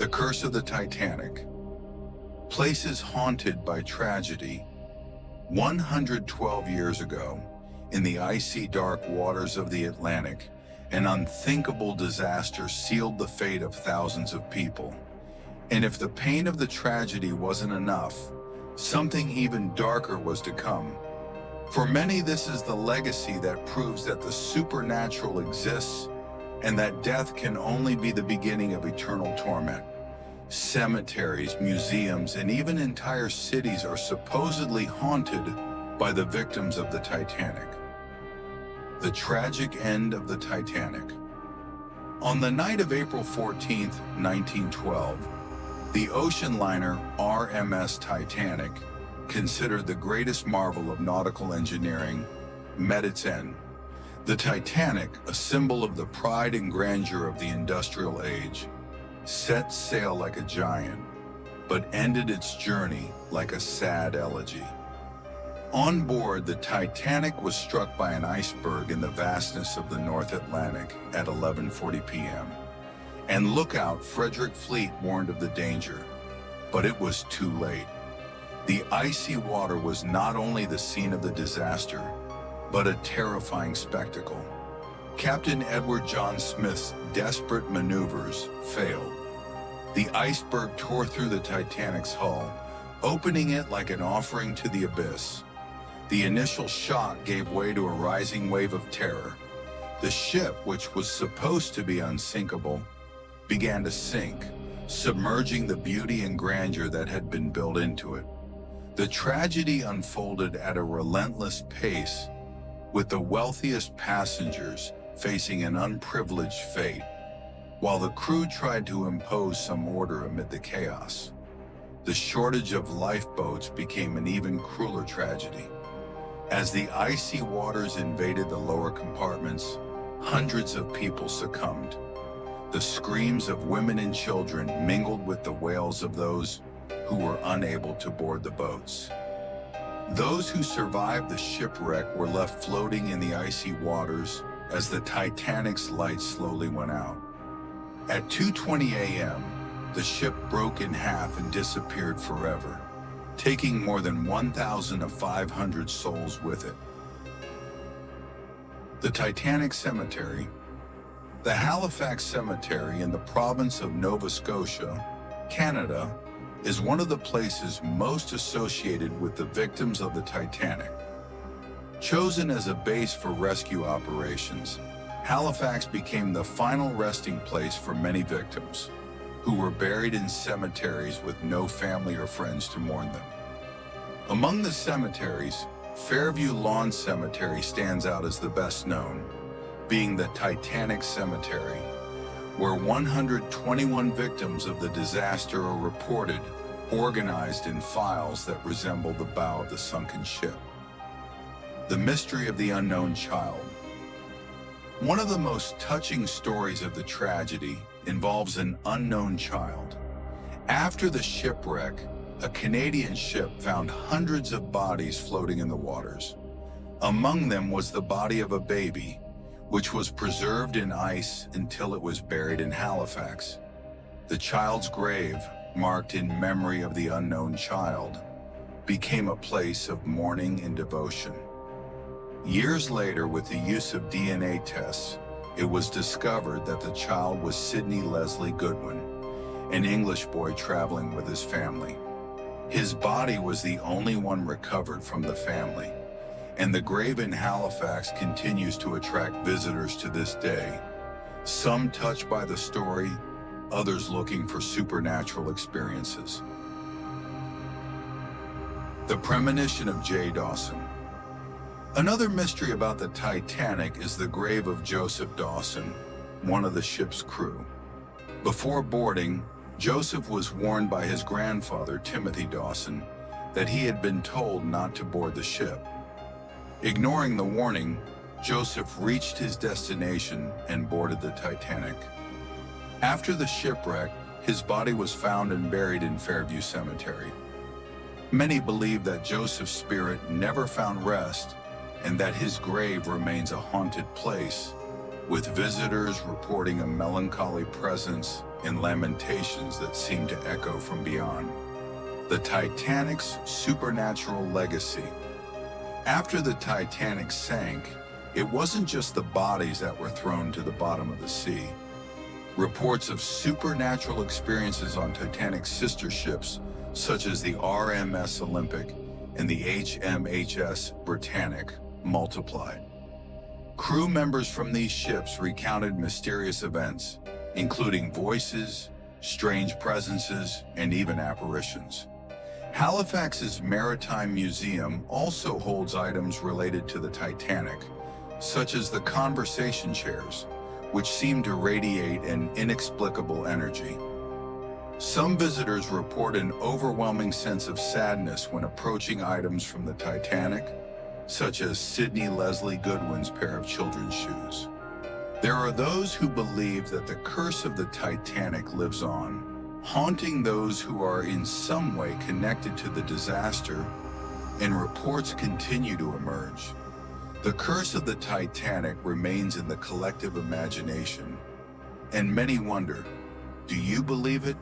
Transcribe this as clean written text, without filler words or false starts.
The Curse of the Titanic. Places haunted by tragedy. 112 years ago, in the icy dark waters of the Atlantic, an unthinkable disaster sealed the fate of thousands of people. And if the pain of the tragedy wasn't enough, something even darker was to come. For many, this is the legacy that proves that the supernatural exists and that death can only be the beginning of eternal torment. Cemeteries, museums, and even entire cities are supposedly haunted by the victims of the Titanic. The tragic end of the Titanic. On the night of April 14, 1912, the ocean liner RMS Titanic, considered the greatest marvel of nautical engineering, met its end. The Titanic, a symbol of the pride and grandeur of the industrial age, set sail like a giant, but ended its journey like a sad elegy. On board, the Titanic was struck by an iceberg in the vastness of the North Atlantic at 11:40 p.m. And lookout Frederick Fleet warned of the danger, but it was too late. The icy water was not only the scene of the disaster, but a terrifying spectacle. Captain Edward John Smith's desperate maneuvers failed. The iceberg tore through the Titanic's hull, opening it like an offering to the abyss. The initial shock gave way to a rising wave of terror. The ship, which was supposed to be unsinkable, began to sink, submerging the beauty and grandeur that had been built into it. The tragedy unfolded at a relentless pace, with the wealthiest passengers facing an unprivileged fate, while the crew tried to impose some order amid the chaos. The shortage of lifeboats became an even crueler tragedy. As the icy waters invaded the lower compartments, hundreds of people succumbed. The screams of women and children mingled with the wails of those who were unable to board the boats. Those who survived the shipwreck were left floating in the icy waters as the Titanic's lights slowly went out. At 2:20 a.m., the ship broke in half and disappeared forever, taking more than 1,500 souls with it. The Titanic Cemetery. The Halifax Cemetery in the province of Nova Scotia, Canada, is one of the places most associated with the victims of the Titanic. Chosen as a base for rescue operations, Halifax became the final resting place for many victims, who were buried in cemeteries with no family or friends to mourn them. Among the cemeteries, Fairview Lawn Cemetery stands out as the best known, being the Titanic Cemetery, where 121 victims of the disaster are reported, organized in files that resemble the bow of the sunken ship. The mystery of the unknown child. One of the most touching stories of the tragedy involves an unknown child. After the shipwreck, a Canadian ship found hundreds of bodies floating in the waters. Among them was the body of a baby, which was preserved in ice until it was buried in Halifax. The child's grave, marked in memory of the unknown child, became a place of mourning and devotion. Years later, with the use of DNA tests, it was discovered that the child was Sidney Leslie Goodwin, an English boy traveling with his family. His body was the only one recovered from the family, and the grave in Halifax continues to attract visitors to this day, some touched by the story, others looking for supernatural experiences. The Premonition of J. Dawson. Another mystery about the Titanic is the grave of Joseph Dawson, one of the ship's crew. Before boarding, Joseph was warned by his grandfather, Timothy Dawson, that he had been told not to board the ship. Ignoring the warning, Joseph reached his destination and boarded the Titanic. After the shipwreck, his body was found and buried in Fairview Cemetery. Many believe that Joseph's spirit never found rest and that his grave remains a haunted place, with visitors reporting a melancholy presence and lamentations that seem to echo from beyond. The Titanic's supernatural legacy. After the Titanic sank, it wasn't just the bodies that were thrown to the bottom of the sea. Reports of supernatural experiences on Titanic's sister ships, such as the RMS Olympic and the HMHS Britannic, multiplied. Crew members from these ships recounted mysterious events, including voices, strange presences, and even apparitions. Halifax's Maritime Museum also holds items related to the Titanic, such as the conversation chairs, which seem to radiate an inexplicable energy. Some visitors report an overwhelming sense of sadness when approaching items from the Titanic, such as Sidney Leslie Goodwin's pair of children's shoes. There are those who believe that the curse of the Titanic lives on, haunting those who are in some way connected to the disaster, and reports continue to emerge. The curse of the Titanic remains in the collective imagination, and many wonder, do you believe it?